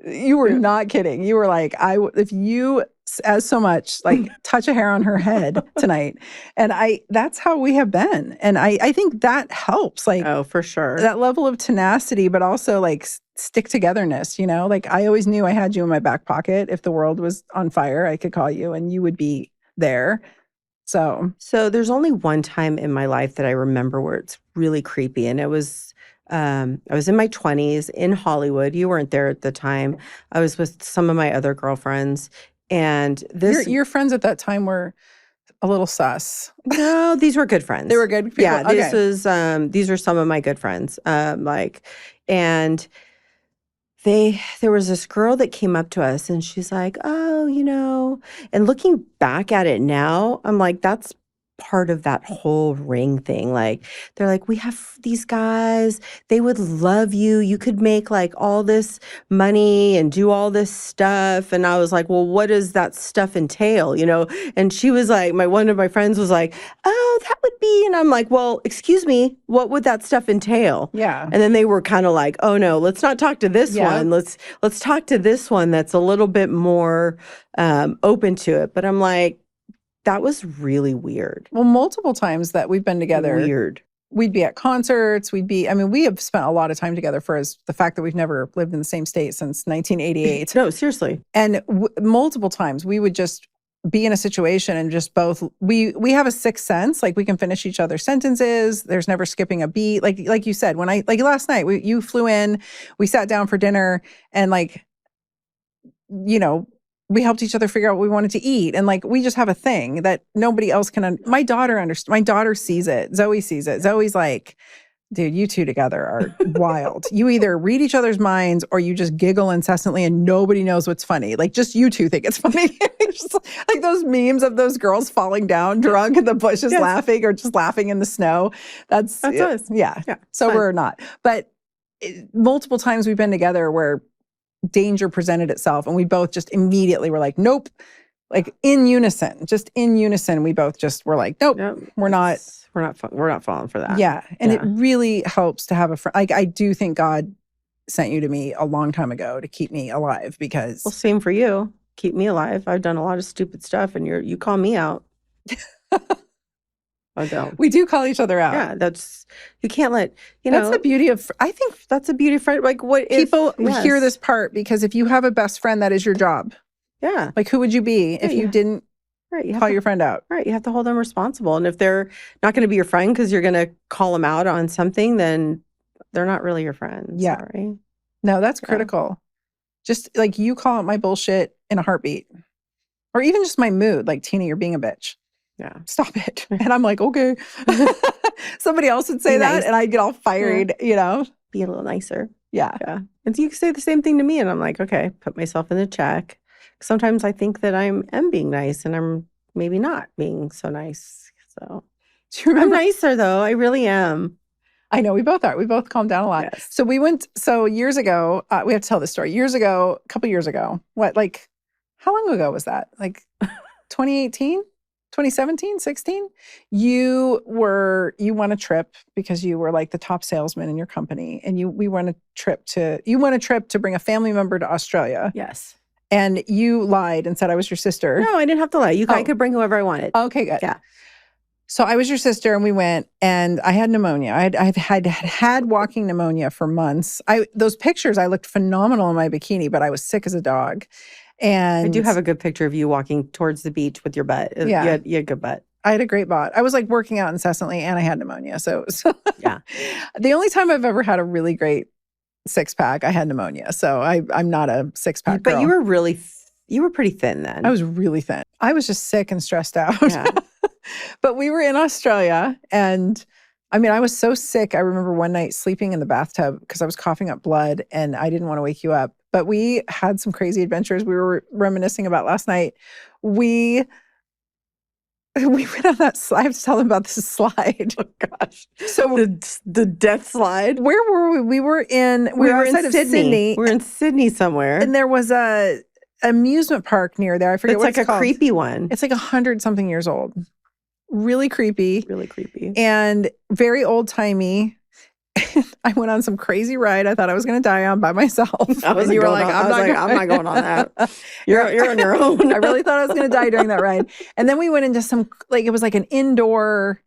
A: you were not kidding. You were like, if you as so much, like touch a hair on her head tonight. And that's how we have been. And I think that helps, like,
B: oh, for sure.
A: that level of tenacity, but also like stick togetherness, you know, like I always knew I had you in my back pocket. If the world was on fire, I could call you and you would be there. So
B: there's only one time in my life that I remember where it's really creepy. And it was, I was in my 20s in Hollywood. You weren't there at the time. I was with some of my other girlfriends. And
A: your friends at that time were a little sus.
B: No, these were good friends.
A: They were good people?
B: Yeah, these are some of my good friends. And there was this girl that came up to us and she's like, oh, and looking back at it now, I'm like, that's part of that whole ring thing. Like, they're like, we have these guys, they would love you. You could make like all this money and do all this stuff. And I was like, well, what does that stuff entail? And she was like, one of my friends was like, oh, that would be, and I'm like, well, excuse me, what would that stuff entail?
A: Yeah.
B: And then they were kind of like, oh no, let's not talk to this one. Let's talk to this one that's a little bit more open to it. But I'm like, that was really weird.
A: Well, multiple times that we've been together.
B: Weird.
A: We'd be at concerts. We have spent a lot of time together for the fact that we've never lived in the same state since 1988.
B: No, seriously.
A: And multiple times we would just be in a situation and just both, we have a sixth sense. Like we can finish each other's sentences. There's never skipping a beat. Like you said, like last night, you flew in, we sat down for dinner and we helped each other figure out what we wanted to eat. And like, we just have a thing that nobody else can. My daughter understands. My daughter sees it. Zoe sees it. Zoe's like, dude, you two together are wild. You either read each other's minds or you just giggle incessantly and nobody knows what's funny. Like just you two think it's funny. Just like those memes of those girls falling down drunk in the bushes laughing or just laughing in the snow. That's
B: us.
A: Yeah. So we're not. But multiple times we've been together where danger presented itself and we both just immediately were like, nope. Like in unison, we both just were like, nope, we're not
B: falling for that.
A: Yeah. And it really helps to have a friend. Like I do think God sent you to me a long time ago to keep me alive because.
B: Well, same for you. Keep me alive. I've done a lot of stupid stuff and you call me out. I don't.
A: We do call each other out.
B: Yeah, you can't let,
A: That's the beauty of, I think
B: that's the beauty of friend. Like what
A: people hear this part because if you have a best friend, that is your job.
B: Yeah.
A: Like who would you be if you didn't call your friend out?
B: Right. You have to hold them responsible. And if they're not going to be your friend because you're going to call them out on something, then they're not really your friend.
A: Yeah.
B: Sorry.
A: No, that's critical. Just like you call out my bullshit in a heartbeat. Or even just my mood. Like, Tina, you're being a bitch.
B: Yeah.
A: Stop it. And I'm like, okay. Somebody else would say that and I'd get all fired,
B: Be a little nicer.
A: Yeah.
B: Yeah. And so you can say the same thing to me and I'm like, okay, put myself in the check. Sometimes I think that I am being nice and I'm maybe not being so nice. So I'm nicer though. I really am.
A: I know we both are. We both calmed down a lot.
B: Yes.
A: So years ago, we have to tell this story. A couple years ago, how long ago was that? Like 2018, 2017, 16? You won a trip because you were like the top salesman in your company. And you won a trip to bring a family member to Australia.
B: Yes.
A: And you lied and said I was your sister.
B: No, I didn't have to lie. I could bring whoever I wanted.
A: Okay, good.
B: Yeah.
A: So I was your sister and we went and I had pneumonia. I've had walking pneumonia for months. Those pictures, I looked phenomenal in my bikini, but I was sick as a dog. And
B: I do have a good picture of you walking towards the beach with your butt.
A: Yeah.
B: You had good butt.
A: I had a great butt. I was like working out incessantly and I had pneumonia. So
B: yeah.
A: The only time I've ever had a really great six pack, I had pneumonia. So I'm not a six pack girl.
B: But you were pretty thin then.
A: I was really thin. I was just sick and stressed out.
B: Yeah.
A: But we were in Australia and I was so sick. I remember one night sleeping in the bathtub because I was coughing up blood and I didn't want to wake you up. But we had some crazy adventures we were reminiscing about last night. We went on that slide. I have to tell them about this slide.
B: Oh gosh. So the death slide.
A: Where were we? We were outside of Sydney.
B: We were in Sydney somewhere.
A: And there was a amusement park near there. I forget what it's called.
B: It's like a creepy one.
A: It's like 100-something years old. Really creepy.
B: Really creepy.
A: And very old-timey. I went on some crazy ride I thought I was going to die on by myself.
B: And you were like, I'm not going on that. You're on your own.
A: I really thought I was going to die during that ride. And then we went into some, like, it was like an indoor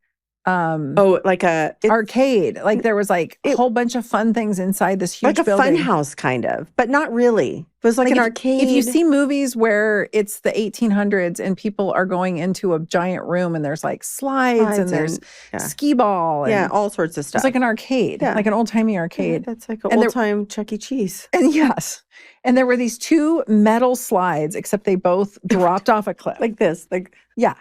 B: like a
A: arcade. Like there was like a whole bunch of fun things inside this huge
B: like a
A: building.
B: fun house kind of, but not really. It was like an arcade.
A: If you see movies where it's the 1800s and people are going into a giant room and there's like slides and there's skee ball. And
B: all sorts of stuff.
A: It's like an arcade, like an old-timey arcade.
B: Yeah, that's like an old-time Chuck E. Cheese.
A: And yes. And there were these two metal slides, except they both dropped off a cliff.
B: Like this.
A: Yeah.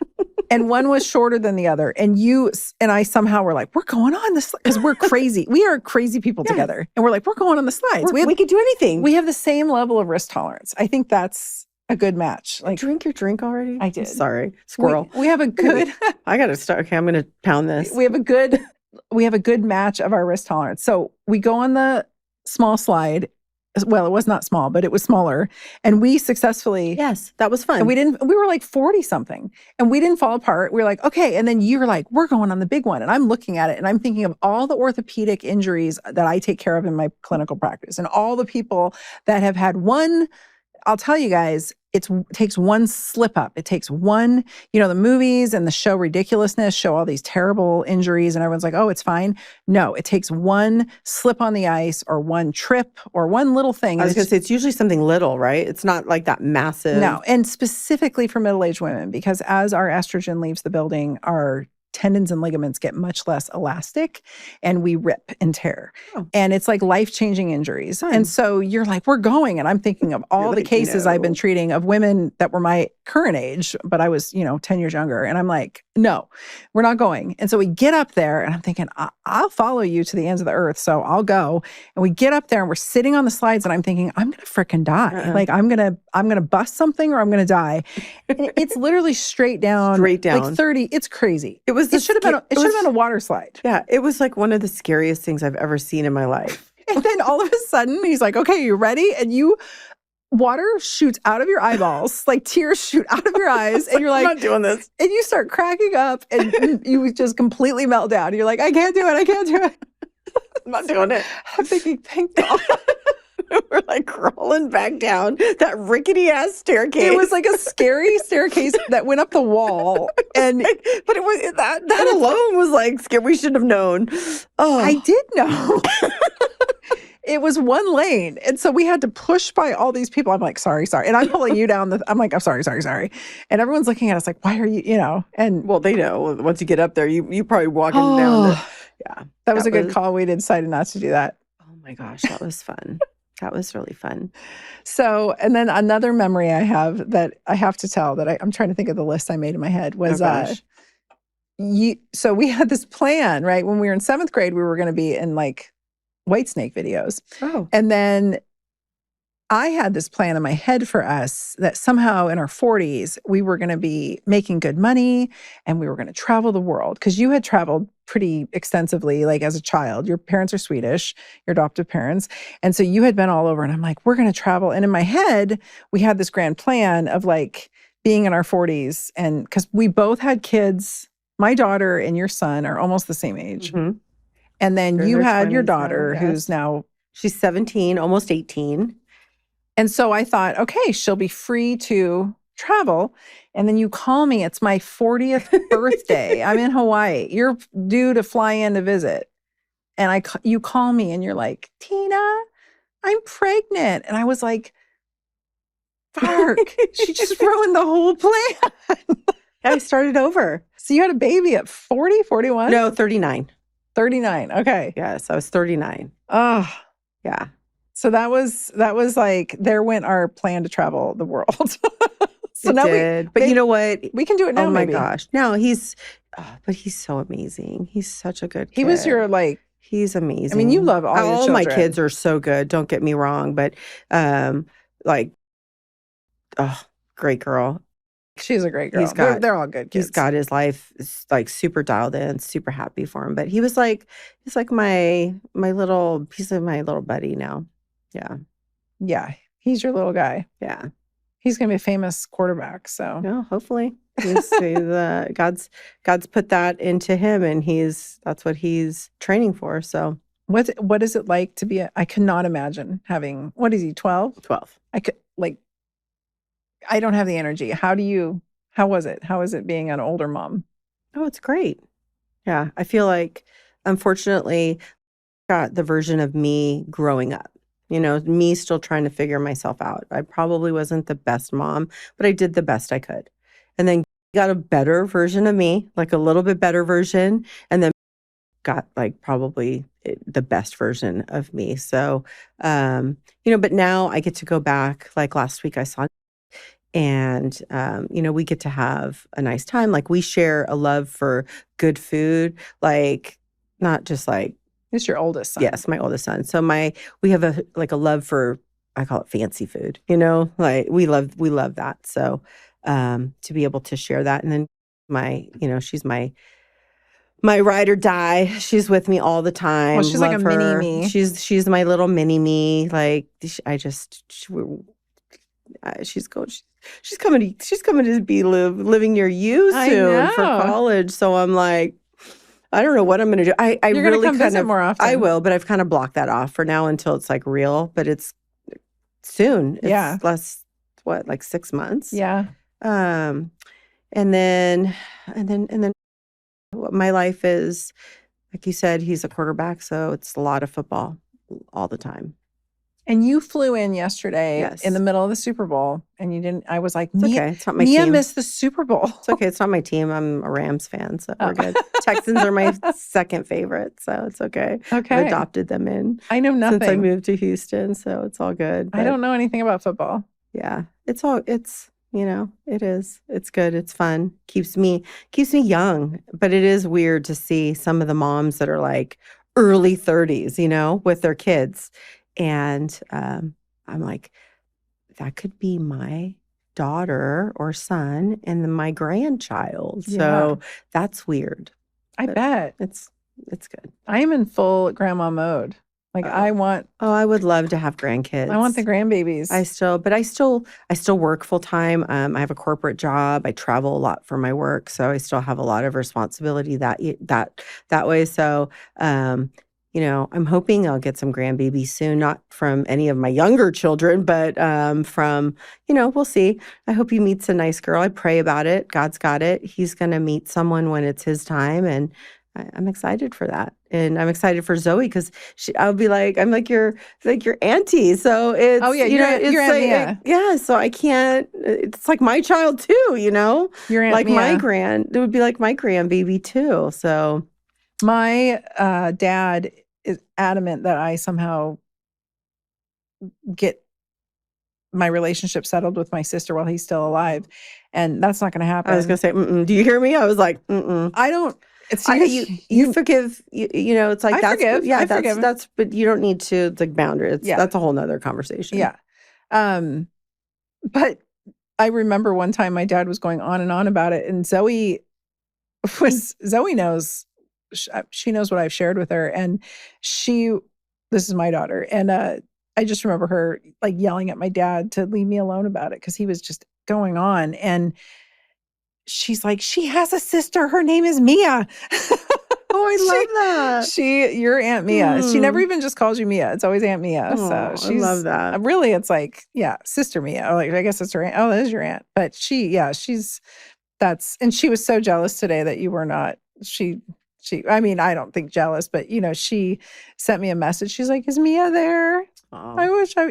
A: And one was shorter than the other. And you and I somehow were like, we're going on this because we're crazy. We are crazy people together. And we're like, we're going on the slides.
B: We could do anything.
A: We have the same level of risk tolerance. I think that's a good match. Like,
B: drink your drink already?
A: I did.
B: Sorry. Squirrel.
A: We have a good
B: I gotta start. Okay, I'm gonna pound this.
A: We have a good match of our risk tolerance. So we go on the small slide. Well, it was not small, but it was smaller. And we successfully.
B: Yes, that was fun.
A: And we were like 40 something and we didn't fall apart. We were like, okay. And then you were like, we're going on the big one. And I'm looking at it and I'm thinking of all the orthopedic injuries that I take care of in my clinical practice and all the people that have had one. I'll tell you guys, it takes one slip up. It takes one, the movies and the show ridiculousness show all these terrible injuries and everyone's like, oh, it's fine. No, it takes one slip on the ice or one trip or one little thing.
B: I was going to say, it's usually something little, right? It's not like that massive.
A: No, and specifically for middle-aged women, because as our estrogen leaves the building, our tendons and ligaments get much less elastic and we rip and tear. Oh. And it's like life-changing injuries. Fun. And so you're like, we're going. And I'm thinking of all the cases I've been treating of women that were my current age, but I was, 10 years younger. And I'm like, no, we're not going. And so we get up there and I'm thinking, I'll follow you to the ends of the earth. So I'll go. And we get up there and we're sitting on the slides and I'm thinking, I'm going to fricking die. Like I'm going to bust something or I'm going to die. And it's literally straight down. Like 30. It's crazy. It should have been a water slide.
B: Yeah. It was like one of the scariest things I've ever seen in my life.
A: And then all of a sudden he's like, okay, you ready? And water shoots out of your eyeballs, like tears shoot out of your eyes. And you're like,
B: I'm not doing this.
A: And you start cracking up and you just completely melt down. You're like, I can't do it.
B: I'm not doing it.
A: I'm thinking, thank God.
B: We're like crawling back down that rickety ass staircase.
A: It was like a scary staircase that went up the wall. And
B: but it was that alone was like scary. We should have known. Oh,
A: I did know. It was one lane. And so we had to push by all these people. I'm like, sorry. And I'm pulling you down. I'm like, I'm sorry. And everyone's looking at us like, why are you, and.
B: Well, they know once you get up there, you probably walking down.
A: That was a good call. We decided not to do that.
B: Oh my gosh, that was fun. That was really fun.
A: So, and then another memory I have that I have to tell that I'm trying to think of the list I made in my head was, so we had this plan, right? When we were in 7th grade, we were going to be in like Whitesnake videos.
B: Oh.
A: And then I had this plan in my head for us that somehow in our 40s, we were going to be making good money and we were going to travel the world. Because you had traveled pretty extensively, like as a child. Your parents are Swedish, your adoptive parents. And so you had been all over. And I'm like, we're going to travel. And in my head, we had this grand plan of like being in our 40s. And because we both had kids, my daughter and your son are almost the same age.
B: Mm-hmm.
A: And then you had your daughter who's now...
B: She's 17, almost 18.
A: And so I thought, okay, she'll be free to travel. And then you call me. It's my 40th birthday. I'm in Hawaii. You're due to fly in to visit. And you call me and you're like, Tina, I'm pregnant. And I was like, fuck, she just ruined the whole plan.
B: I started over.
A: So you had a baby at 40, 41?
B: No, 39.
A: 39. Okay.
B: Yes, I was 39.
A: Oh,
B: yeah.
A: So that was like, there went our plan to travel the world. So
B: now but you know what?
A: We can do it now.
B: Oh my
A: maybe.
B: Gosh. No, but he's so amazing. He's such a good kid.
A: He was your
B: he's amazing.
A: I mean, you love all your children.
B: My kids are so good. Don't get me wrong. But great girl.
A: She's a great girl. They're all good kids.
B: He's got his life like super dialed in, super happy for him. But he's like my little buddy now. Yeah.
A: Yeah. He's your little guy.
B: Yeah.
A: He's going to be a famous quarterback. So
B: yeah, hopefully. God's put that into him and that's what he's training for. So
A: What is it like to be I cannot imagine having, what is he, 12?
B: 12.
A: I don't have the energy. How was it? How is it being an older mom?
B: Oh, it's great. Yeah. I feel like, unfortunately, got the version of me growing up. Me still trying to figure myself out. I probably wasn't the best mom, but I did the best I could. And then got a better version of me, like a little bit better version, and then got like probably the best version of me. So, but now I get to go back. Like last week I saw, and, we get to have a nice time. Like we share a love for good food, like not just like,
A: It's your oldest son.
B: yes, my oldest son. So we have a love for, I call it fancy food, like we love that. So, to be able to share that. And then she's my ride or die. She's with me all the time.
A: Well, she's
B: love
A: like a
B: her.
A: mini me.
B: She's my little mini me. Like she's coming to be living near you soon for college. So I'm like, I don't know what I'm going to do. I
A: You're
B: really
A: come visit more often.
B: I will, but I've kind of blocked that off for now until it's like real. But it's soon. It's less, like 6 months.
A: Yeah.
B: And then my life is, like you said, he's a quarterback, so it's a lot of football all the time.
A: And you flew in yesterday
B: Yes.
A: in the middle of the Super Bowl, and you didn't. I was like,
B: It's
A: Mia,
B: okay. It's not my
A: Mia
B: team.
A: missed the Super Bowl.
B: It's okay. It's not my team. I'm a Rams fan, so we're good. Texans are my second favorite, so it's okay.
A: Okay.
B: I adopted them in.
A: I know nothing.
B: Since I moved to Houston, so it's all good.
A: I don't know anything about football.
B: Yeah. It is. It's good. It's fun. Keeps me young. But it is weird to see some of the moms that are like early 30s, with their kids. And I'm like, that could be my daughter or son and then my grandchild. Yeah. So that's weird.
A: I bet.
B: It's good.
A: I am in full grandma mode. Like I
B: would love to have grandkids.
A: I want the grandbabies.
B: I still work full time. I have a corporate job. I travel a lot for my work, so I still have a lot of responsibility that way. So, I'm hoping I'll get some grandbabies soon, not from any of my younger children, but from, we'll see. I hope he meets a nice girl. I pray about it. God's got it. He's going to meet someone when it's his time, and I'm excited for that. And I'm excited for Zoe because I'll be like, I'm like your auntie. So it's,
A: you're Aunt Mia.
B: Yeah. So I can't, it's like my child too,
A: Your Aunt
B: like
A: Mia.
B: it would be like my grandbaby too. So
A: my dad is adamant that I somehow get my relationship settled with my sister while he's still alive. And that's not going to happen.
B: I was going to say, do you hear me? I was like,
A: I don't.
B: You forgive, it's like,
A: I forgive.
B: Yeah,
A: I forgive.
B: that's, but you don't need to, it's like boundaries.
A: Yeah.
B: That's a whole nother conversation.
A: Yeah. But I remember one time my dad was going on and on about it. And Zoe knows, she knows what I've shared with her. And this is my daughter. And I just remember her like yelling at my dad to leave me alone about it because he was just going on. And she's like, she has a sister. Her name is Mia.
B: Oh, I love that.
A: Your Aunt Mia. She never even just calls you Mia. It's always Aunt Mia.
B: Oh,
A: So
B: I love that.
A: Really, it's like, Sister Mia. Or like, I guess it's her aunt. Oh, that is your aunt. But and she was so jealous today that you were not. I mean, I don't think jealous, but she sent me a message. She's like, is Mia there? Oh. I wish I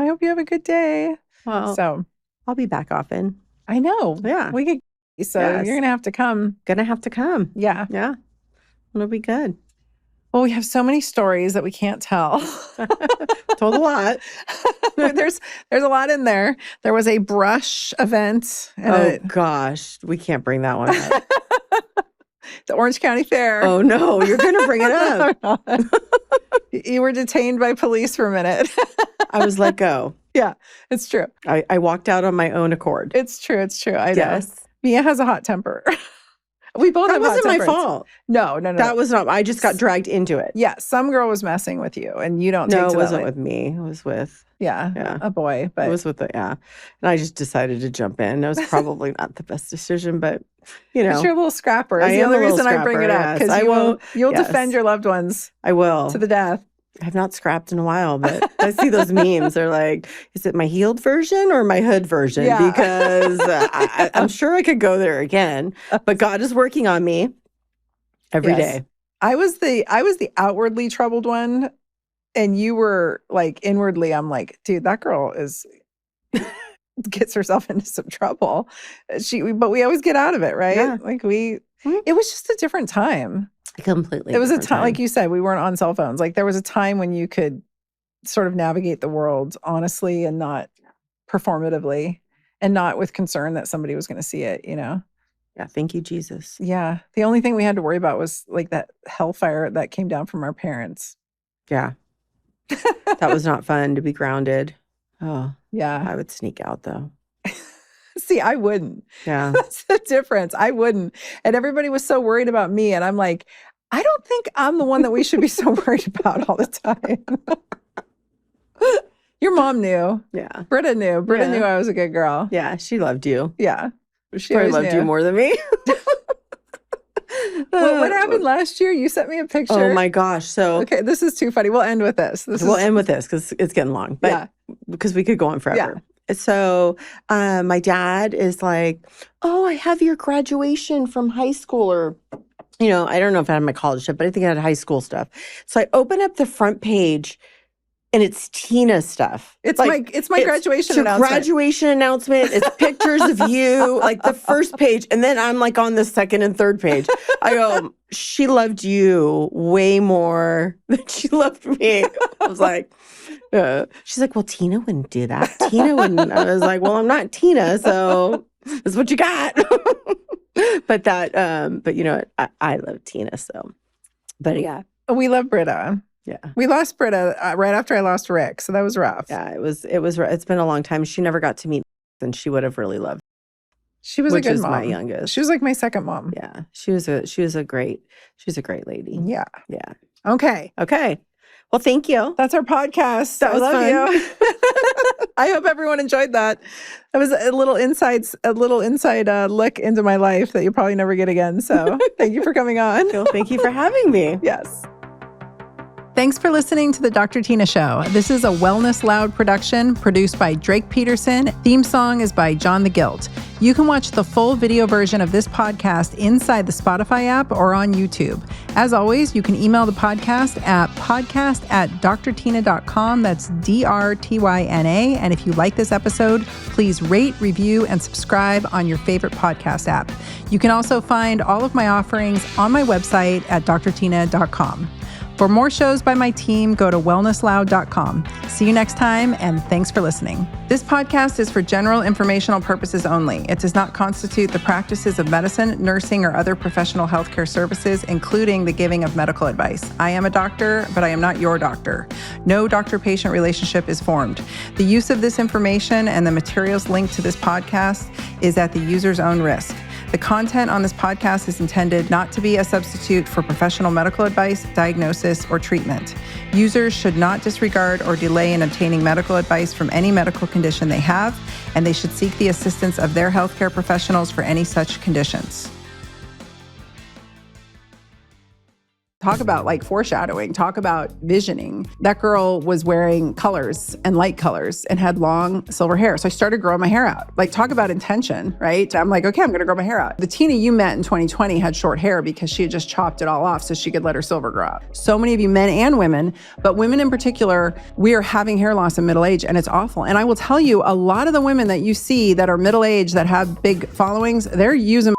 A: hope you have a good day.
B: Well,
A: so
B: I'll be back often.
A: I know.
B: Yeah.
A: We could. So yes. You're going to have to come. Yeah.
B: Yeah. It'll be good.
A: Well, we have so many stories that we can't tell.
B: Told a lot.
A: There's a lot in there. There was a brush event.
B: Gosh. We can't bring that one up.
A: The Orange County Fair.
B: Oh, no. You're going to bring it up.
A: You were detained by police for a minute.
B: I was let go.
A: Yeah, it's true.
B: I walked out on my own accord.
A: It's true. I know.
B: Yes.
A: Mia has a hot temper. We both have hot tempers. That wasn't
B: my fault.
A: No.
B: That was not. I just got dragged into it.
A: Yeah. Some girl was messing with you and you don't take to that.
B: No, it wasn't with me. It was with
A: Yeah. A boy. But
B: it was with and I just decided to jump in. It was probably not the best decision, but
A: But you're a little scrapper. That's the only reason I bring it up, because you'll defend your loved ones.
B: I will.
A: To the death.
B: I've not scrapped in a while, but I see those memes. They're like, is it my healed version or my hood version?
A: Yeah.
B: Because I'm sure I could go there again, but God is working on me every day.
A: I was the outwardly troubled one, and you were like inwardly, I'm like, dude, that girl gets herself into some trouble. But we always get out of it, right?
B: Yeah.
A: Like it was just a different time.
B: Completely.
A: It was a time, like you said, we weren't on cell phones. Like there was a time when you could sort of navigate the world honestly and not performatively, and not with concern that somebody was going to see it,
B: Yeah. Thank you, Jesus.
A: Yeah. The only thing we had to worry about was like that hellfire that came down from our parents.
B: Yeah. That was not fun to be grounded. Oh,
A: yeah.
B: I would sneak out though.
A: See, I wouldn't.
B: Yeah.
A: That's the difference. I wouldn't. And everybody was so worried about me. And I'm like, I don't think I'm the one that we should be so worried about all the time. Your mom knew.
B: Yeah.
A: Britta knew. Britta knew I was a good girl.
B: Yeah. She loved you.
A: Yeah.
B: She probably loved you more than me.
A: Well, what happened last year? You sent me a picture.
B: Oh my gosh. So
A: okay, this is too funny. We'll end with this.
B: We'll end with this because it's getting long. But because we could go on forever. Yeah. So my dad is like, oh, I have your graduation from high school, or, I don't know if I had my college stuff, but I think I had high school stuff. So I open up the front page and it's Tina stuff.
A: It's my graduation announcement.
B: Graduation announcement. It's pictures of you, like the first page. And then I'm like on the second and third page. I go, she loved you way more than she loved me. I was like, she's like, well, Tina wouldn't do that. Tina wouldn't. I was like, well, I'm not Tina, so that's what you got. But I love Tina, so. But yeah.
A: We love Britta.
B: Yeah.
A: We lost Britta right after I lost Rick, so that was rough.
B: Yeah, it's been a long time. She never got to meet, and she would have really loved.
A: She was a good mom.
B: My youngest.
A: She was like my second mom.
B: Yeah. She was a great lady.
A: Yeah.
B: Yeah.
A: Okay.
B: Well, thank you.
A: That's our podcast.
B: That was fun.
A: You. I hope everyone enjoyed that. That was a little inside look into my life that you'll probably never get again. So thank you for coming on.
B: Well, thank you for having me.
A: Yes. Thanks for listening to The Dr. Tina Show. This is a Wellness Loud production produced by Drake Peterson. Theme song is by John the Guilt. You can watch the full video version of this podcast inside the Spotify app or on YouTube. As always, you can email the podcast at podcast@drtina.com. That's DRTYNA. And if you like this episode, please rate, review, and subscribe on your favorite podcast app. You can also find all of my offerings on my website at drtina.com. For more shows by my team, go to wellnessloud.com. See you next time, and thanks for listening. This podcast is for general informational purposes only. It does not constitute the practices of medicine, nursing, or other professional healthcare services, including the giving of medical advice. I am a doctor, but I am not your doctor. No doctor-patient relationship is formed. The use of this information and the materials linked to this podcast is at the user's own risk. The content on this podcast is intended not to be a substitute for professional medical advice, diagnosis, or treatment. Users should not disregard or delay in obtaining medical advice from any medical condition they have, and they should seek the assistance of their healthcare professionals for any such conditions. Talk about like foreshadowing, talk about visioning. That girl was wearing colors and light colors and had long silver hair. So I started growing my hair out. Like talk about intention, right? I'm like, okay, I'm gonna grow my hair out. The Tina you met in 2020 had short hair because she had just chopped it all off so she could let her silver grow out. So many of you men and women, but women in particular, we are having hair loss in middle age and it's awful. And I will tell you, a lot of the women that you see that are middle age that have big followings, they're using